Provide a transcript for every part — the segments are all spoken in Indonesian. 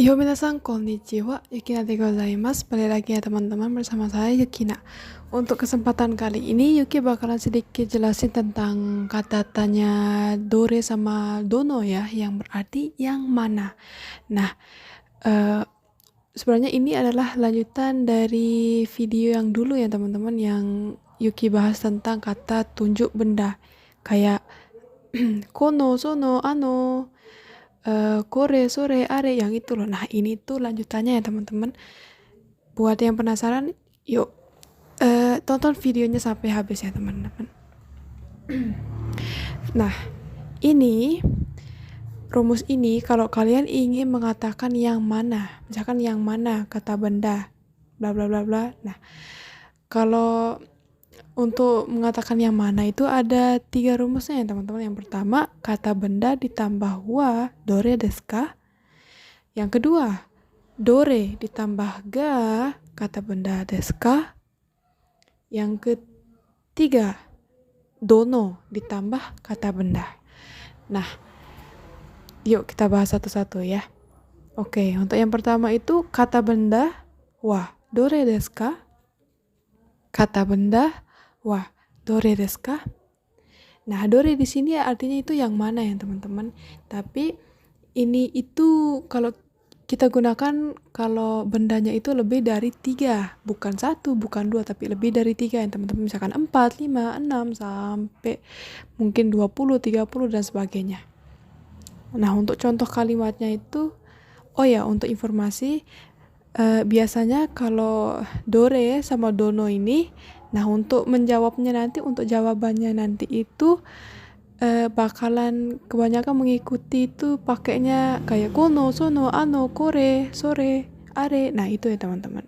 Yo minasan konnichiwa, Yukina de gozaimasu. Balik lagi ya teman-teman bersama saya Yukina. Untuk kesempatan kali ini Yuki bakalan sedikit jelasin tentang kata tanya dore sama dono ya, yang berarti yang mana. Nah, eh, sebenarnya ini adalah lanjutan dari video yang dulu ya teman-teman, yang Yuki bahas tentang kata tunjuk benda. Kayak kono, sono, ano, kore, sore, are, yang itu loh. Nah, ini tuh lanjutannya ya teman-teman. Buat yang penasaran, yuk tonton videonya sampai habis ya teman-teman. Nah, ini rumus ini kalau kalian ingin mengatakan yang mana, misalkan yang mana kata benda, bla bla bla bla. Nah, kalau untuk mengatakan yang mana itu ada 3 rumusnya ya teman-teman. Yang pertama, kata benda ditambah wa, dore desu ka? Yang kedua, dore ditambah ga, kata benda desu ka? Yang ketiga, dono ditambah kata benda. Nah, yuk kita bahas satu-satu ya. Oke, untuk yang pertama itu kata benda wa, dore desu ka? Kata benda wa, dore desu ka? Nah, dore di sini artinya itu yang mana ya teman-teman. Tapi ini itu kalau kita gunakan kalau bendanya itu lebih dari 3, bukan 1, bukan 2, tapi lebih dari 3 ya teman-teman. Misalkan 4, 5, 6, sampai mungkin 20, 30, dan sebagainya. Nah, untuk contoh kalimatnya itu, oh ya, untuk informasi, biasanya kalau dore sama dono ini, nah untuk menjawabnya nanti, untuk jawabannya nanti itu bakalan kebanyakan mengikuti itu pakainya kayak kono, sono, ano, kore, sore, are. Nah, itu ya teman-teman.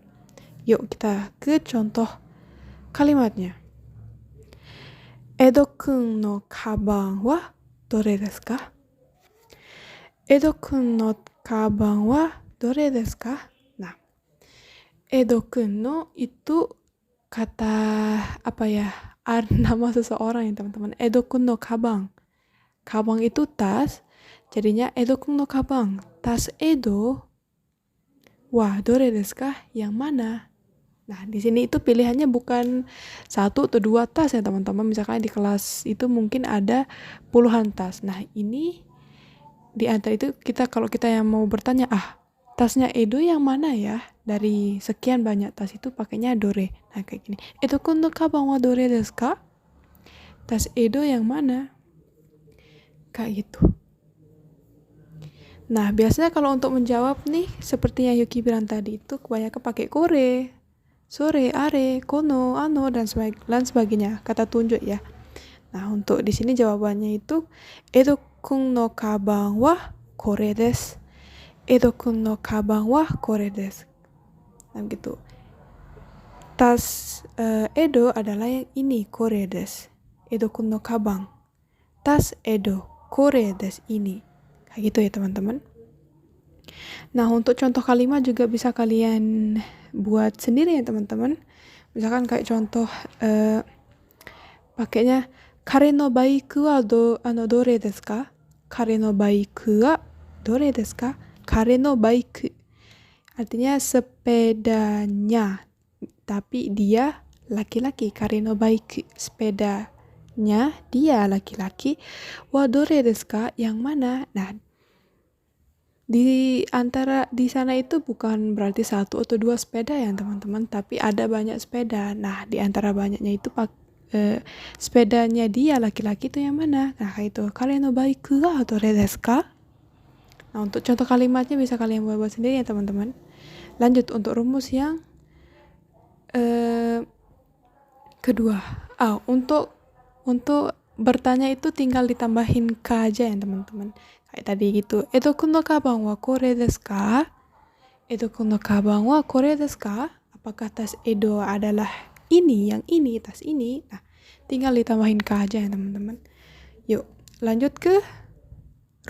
Yuk kita ke contoh kalimatnya. Edo-kun no kaban wa dore desu ka? Edo-kun no kaban wa dore desu ka? Nah, Edo-kun no itu kata apa ya? Nama seseorang ya teman-teman. Edo-kun no kabang. Kabang itu tas, jadinya Edo-kun no kabang. Tas Edo wa dore desu ka? Yang mana? Nah, di sini itu pilihannya bukan 1 atau 2 tas ya teman-teman. Misalkan di kelas itu mungkin ada puluhan tas. Nah, ini di antara itu kalau kita yang mau bertanya, tasnya Edo yang mana ya? Dari sekian banyak tas itu pakainya dore. Nah, kayak gini. Edo-kun no kabang wa dore desu ka? Tas Edo yang mana? Kayak gitu. Nah, biasanya kalau untuk menjawab nih, seperti yang Yuki bilang tadi itu, kebanyakan pakai kore, sore, are, kono, ano, dan sebagainya. Kata tunjuk ya. Nah, untuk di sini jawabannya itu, Edo-kun no kabang wa kore desu. Edo-kun no kabang wa kore desu. Nah, gitu. Tas Edo adalah yang ini, kore desu. Edo-kun no kabang. Tas Edo, kore desu ini. Kayak gitu ya teman-teman. Nah, untuk contoh kalimat juga bisa kalian buat sendiri ya teman-teman. Misalkan kayak contoh pakainya kare no baiku wa dore desu ka? Kare no baiku wa dore desu ka? Kare no baiku artinya sepedanya, tapi dia laki-laki. Kare no baiku, sepedanya dia laki-laki. Wa dore desu ka? Yang mana? Nah, di antara di sana itu bukan berarti 1 atau 2 sepeda ya teman-teman, tapi ada banyak sepeda. Nah, di antara banyaknya itu sepedanya dia laki-laki itu yang mana? Nah, itu kare no baiku wa dore desu ka? Nah, untuk contoh kalimatnya bisa kalian buat sendiri ya teman-teman. Lanjut untuk rumus yang kedua. Untuk bertanya itu tinggal ditambahin ka aja ya teman-teman. Kayak tadi gitu. Edo-kun no kabang wa kore desu ka? Edo-kun no kabang wa kore desu ka? Apakah tas Edo adalah ini, yang ini, tas ini? Nah, tinggal ditambahin ka aja ya teman-teman. Yuk, lanjut ke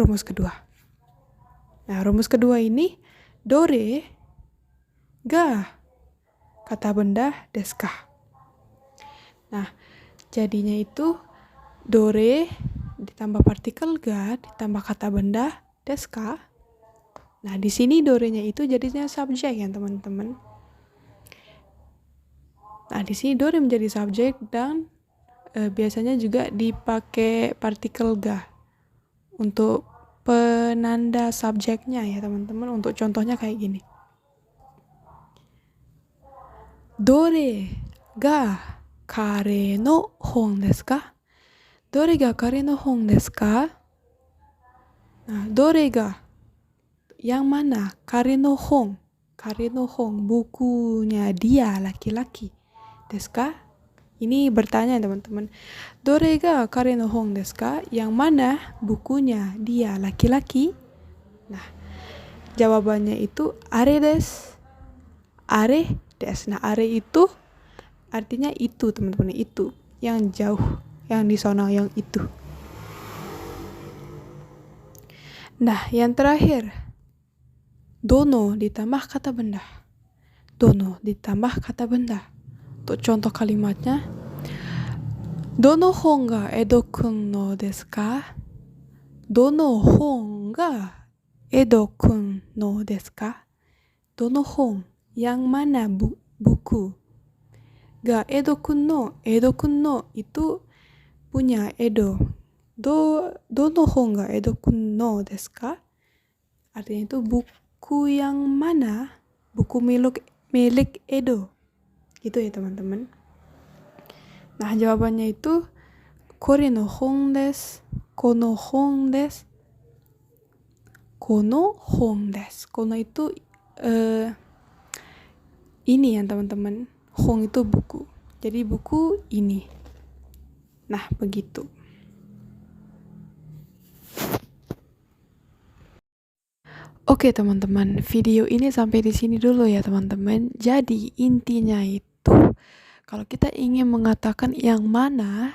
rumus kedua. Nah, rumus kedua ini dore ga kata benda desu ka? Nah, jadinya itu dore ditambah partikel ga ditambah kata benda desu ka? Nah, di sini dorenya itu jadinya subjek ya, teman-teman. Nah, di sini dore menjadi subjek dan biasanya juga dipakai partikel ga untuk penanda subjeknya ya, teman-teman. Untuk contohnya kayak gini. Dore ga kare no hon desu ka? Dore ga kare no hon desu ka? Nah, dore ga yang mana? Kare no hon, bukunya dia laki-laki. Desu ka? Ini bertanya teman-teman. Dore ga kare no hon desu ka? Yang mana bukunya dia laki-laki? Nah, jawabannya itu are desu. Are desu. Nah, are itu artinya itu, teman-teman, itu yang jauh, yang di sana, yang itu. Nah, yang terakhir, dono ditambah kata benda. Dono ditambah kata benda. Untuk contoh kalimatnya, dono hon ga Edo-kun no desu ka? Dono hon ga Edo-kun no desu ka? Dono hon, yang mana buku? Ga Edo-kun no itu punya Edo. Dono hon ga Edo-kun no desu ka? Artinya itu buku yang mana? Buku milik Edo. Gitu ya, teman-teman. Nah, jawabannya itu kore no hon desu, kono hon desu. Kono hon desu. Kono itu ini ya, teman-teman. Hon itu buku. Jadi buku ini. Nah, begitu. Oke, teman-teman, video ini sampai di sini dulu ya, teman-teman. Jadi intinya itu, kalau kita ingin mengatakan yang mana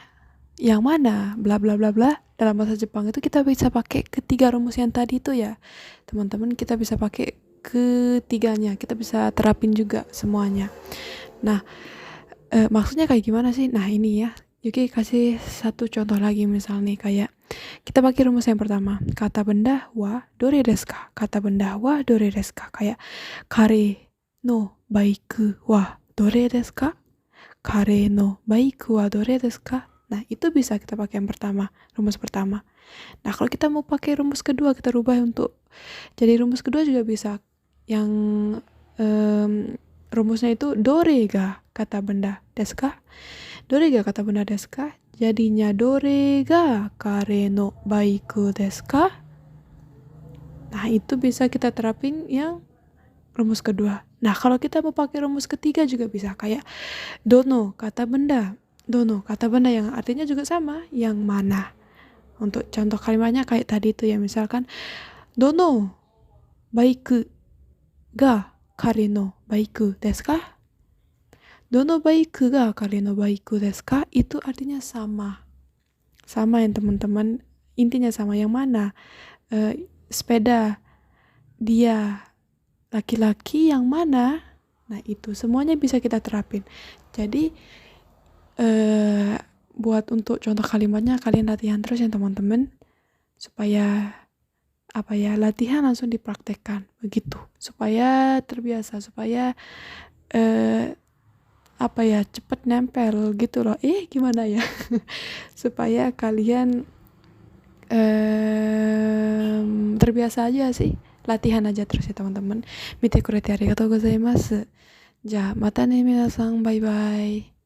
bla bla bla bla dalam bahasa Jepang itu, kita bisa pakai ketiga rumus yang tadi itu ya, teman-teman. Kita bisa pakai ketiganya, kita bisa terapin juga semuanya. Nah, maksudnya kayak gimana sih? Nah, ini ya, Yuki kasih satu contoh lagi, misal nih, kayak kita pakai rumus yang pertama, kata benda wa dore desu ka? Kata benda wa dore desu ka? Kayak kare no baiku wa dore desu ka? Kare no baiku wa dore desu ka? Nah, itu bisa kita pakai yang pertama, rumus pertama. Nah, kalau kita mau pakai rumus kedua, kita rubah untuk jadi rumus kedua juga bisa. Yang rumusnya itu dore ga kata benda desu ka? Dore ga kata benda desu ka? Jadinya dore ga kare no baiku desu ka? Nah, itu bisa kita terapin yang rumus kedua. Nah, kalau kita mau pakai rumus ketiga juga bisa, kayak dono kata benda. Dono kata benda yang artinya juga sama, yang mana. Untuk contoh kalimatnya kayak tadi itu ya, misalkan dono baiku ga kare no baiku desu ka? Dono baiku ga kare no baiku desu ka? Itu artinya sama. Sama yang teman-teman, intinya sama. Yang mana? Sepeda dia laki-laki yang mana? Nah, itu semuanya bisa kita terapin. Jadi buat untuk contoh kalimatnya kalian latihan terus ya, teman-teman, supaya latihan langsung dipraktekkan begitu, supaya terbiasa, supaya cepet nempel gitu loh. Gimana ya? Supaya kalian terbiasa aja sih. Latihan aja terus ya, teman-teman. Mite kurete arigatou gozaimasu. Ja, mata ne minasan. Bye bye.